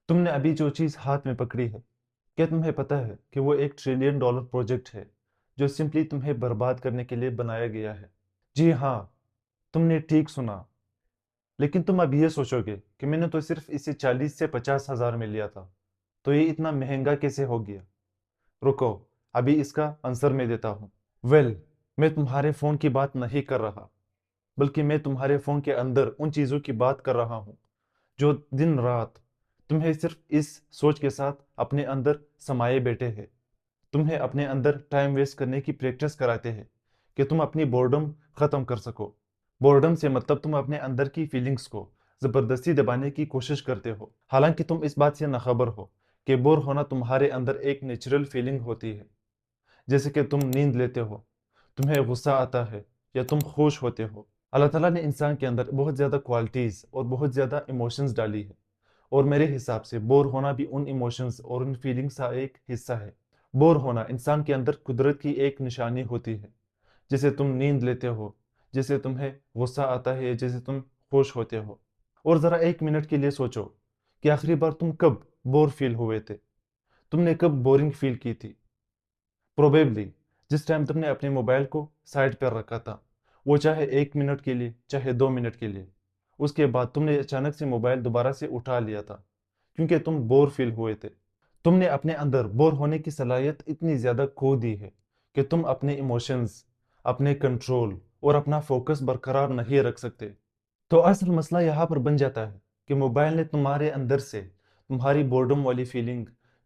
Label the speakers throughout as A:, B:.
A: تم نے ابھی جو چیز ہاتھ میں پکڑی ہے، کیا تمہیں پتہ ہے کہ وہ $1 ٹریلین پروجیکٹ ہے جو سمپلی تمہیں برباد کرنے کے لیے بنایا گیا ہے؟ جی ہاں، تم نے ٹھیک سنا۔ لیکن تم اب یہ سوچو گے کہ میں نے تو صرف اسے 40 سے 50 ہزار میں لیا تھا، تو یہ اتنا مہنگا کیسے ہو گیا؟ رکو، ابھی اس کا آنسر میں دیتا ہوں۔ میں تمہارے فون کی بات نہیں کر رہا، بلکہ میں تمہارے فون کے اندر ان چیزوں کی بات کر رہا ہوں جو دن رات تمہیں صرف اس سوچ کے ساتھ اپنے اندر سمائے بیٹھے ہیں، تمہیں اپنے اندر ٹائم ویسٹ کرنے کی پریکٹس کراتے ہیں کہ تم اپنی بورڈم ختم کر سکو۔ بورڈم سے مطلب تم اپنے اندر کی فیلنگز کو زبردستی دبانے کی کوشش کرتے ہو، حالانکہ تم اس بات سے ناخبر ہو کہ بور ہونا تمہارے اندر ایک نیچرل فیلنگ ہوتی ہے۔ جیسے کہ تم نیند لیتے ہو، تمہیں غصہ آتا ہے، یا تم خوش ہوتے ہو۔ اللہ تعالیٰ نے انسان کے اندر بہت زیادہ کوالٹیز اور بہت زیادہ ایموشنز ڈالی ہے، اور میرے حساب سے بور ہونا بھی ان ایموشنز اور ان فیلنگز کا ایک حصہ ہے۔ بور ہونا انسان کے اندر قدرت کی ایک نشانی ہوتی ہے، جسے تم نیند لیتے ہو، جسے تمہیں غصہ آتا ہے، جسے تم خوش ہوتے ہو۔ اور ذرا 1 منٹ کے لیے سوچو کہ آخری بار تم کب بور فیل ہوئے تھے؟ تم نے کب بورنگ فیل کی تھی؟ پروبیبلی جس ٹائم تم نے اپنے موبائل کو سائڈ پر رکھا تھا، وہ چاہے 1 منٹ کے لیے چاہے 2 منٹ کے لیے، اس کے بعد تم نے اچانک سے موبائل دوبارہ سے اٹھا لیا تھا کیونکہ تم بور فیل ہوئے تھے۔ تم نے اپنے اندر بور ہونے کی صلاحیت اتنی زیادہ کھو دی ہے کہ تم اپنے ایموشنز، اپنے کنٹرول اور اپنا فوکس برقرار نہیں رکھ سکتے۔ تو اصل مسئلہ یہاں پر بن جاتا ہے کہ موبائل نے تمہارے اندر سے تمہاری بورڈم والی فیلنگ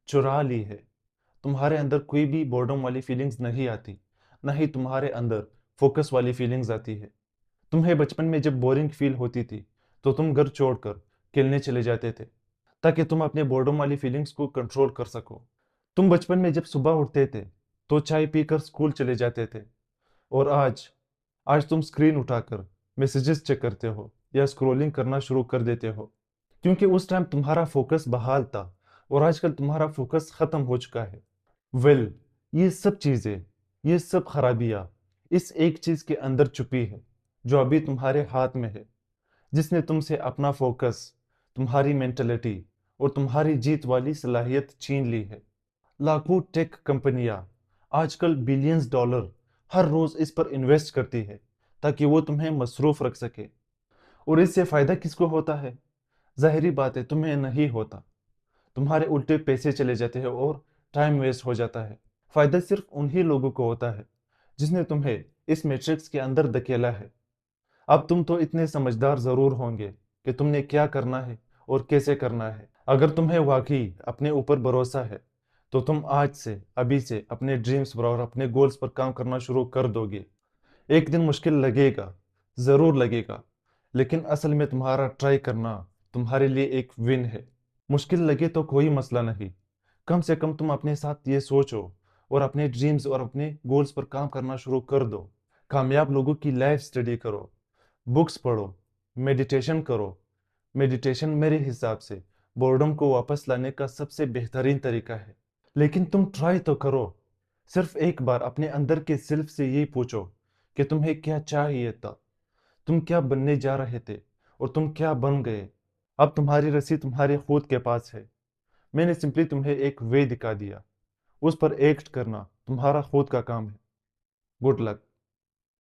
A: چرا لی ہے۔ تمہارے اندر کوئی بھی بورڈم والی فیلنگز نہیں آتی، نہ ہی تمہارے اندر فوکس والی فیلنگز آتی ہے۔ تمہیں بچپن میں جب بورنگ فیل ہوتی تھی تو تم گھر چھوڑ کر کھیلنے چلے جاتے تھے تاکہ تم اپنے بورڈم والی فیلنگز کو کنٹرول کر سکو۔ تم بچپن میں جب صبح اٹھتے تھے تو چائے پی کر اسکول چلے جاتے تھے، اور آج تم اسکرین اٹھا کر میسیجز چیک کرتے ہو یا اسکرولنگ کرنا شروع کر دیتے ہو، کیونکہ اس ٹائم تمہارا فوکس بحال تھا، اور آج کل تمہارا فوکس ختم ہو چکا ہے۔ ویل یہ سب چیزیں، یہ سب خرابیاں اس ایک چیز کے اندر چھپی ہے جو ابھی تمہارے ہاتھ میں ہے، جس نے تم سے اپنا فوکس، تمہاری مینٹلٹی اور تمہاری جیت والی صلاحیت چھین لی ہے۔ لاکھوں ٹیک کمپنیاں آج کل بلینز ڈالر ہر روز اس پر انویسٹ کرتی ہے تاکہ وہ تمہیں مصروف رکھ سکے۔ اور اس سے فائدہ کس کو ہوتا ہے؟ ظاہری بات ہے تمہیں نہیں ہوتا، تمہارے الٹے پیسے چلے جاتے ہیں اور ٹائم ویسٹ ہو جاتا ہے۔ فائدہ صرف انہی لوگوں کو ہوتا ہے جس نے تمہیں اس میٹرکس کے اندر دھکیلا ہے۔ اب تم تو اتنے سمجھدار ضرور ہوں گے کہ تم نے کیا کرنا ہے اور کیسے کرنا ہے۔ اگر تمہیں واقعی اپنے اوپر بھروسہ ہے تو تم آج سے، ابھی سے اپنے ڈریمز پر اور اپنے گولز پر کام کرنا شروع کر دو گے۔ ایک دن مشکل لگے گا، ضرور لگے گا، لیکن اصل میں تمہارا ٹرائی کرنا تمہارے لیے ایک ون ہے۔ مشکل لگے تو کوئی مسئلہ نہیں، کم سے کم تم اپنے ساتھ یہ سوچو اور اپنے ڈریمز اور اپنے گولز پر کام کرنا شروع کر دو۔ کامیاب لوگوں کی لائف سٹڈی کرو، بکس پڑھو، میڈیٹیشن کرو۔ میڈیٹیشن میرے حساب سے بورڈم کو واپس لانے کا سب سے بہترین طریقہ ہے۔ لیکن تم ٹرائی تو کرو، صرف ایک بار اپنے اندر کے سیلف سے یہ پوچھو کہ تمہیں کیا چاہیے تھا، تم کیا بننے جا رہے تھے، اور تم کیا بن گئے۔ اب تمہاری رسی تمہارے خود کے پاس ہے، میں نے سمپلی تمہیں ایک وے دکھا دیا، اس پر ایکٹ کرنا تمہارا خود کا کام ہے۔ Good luck.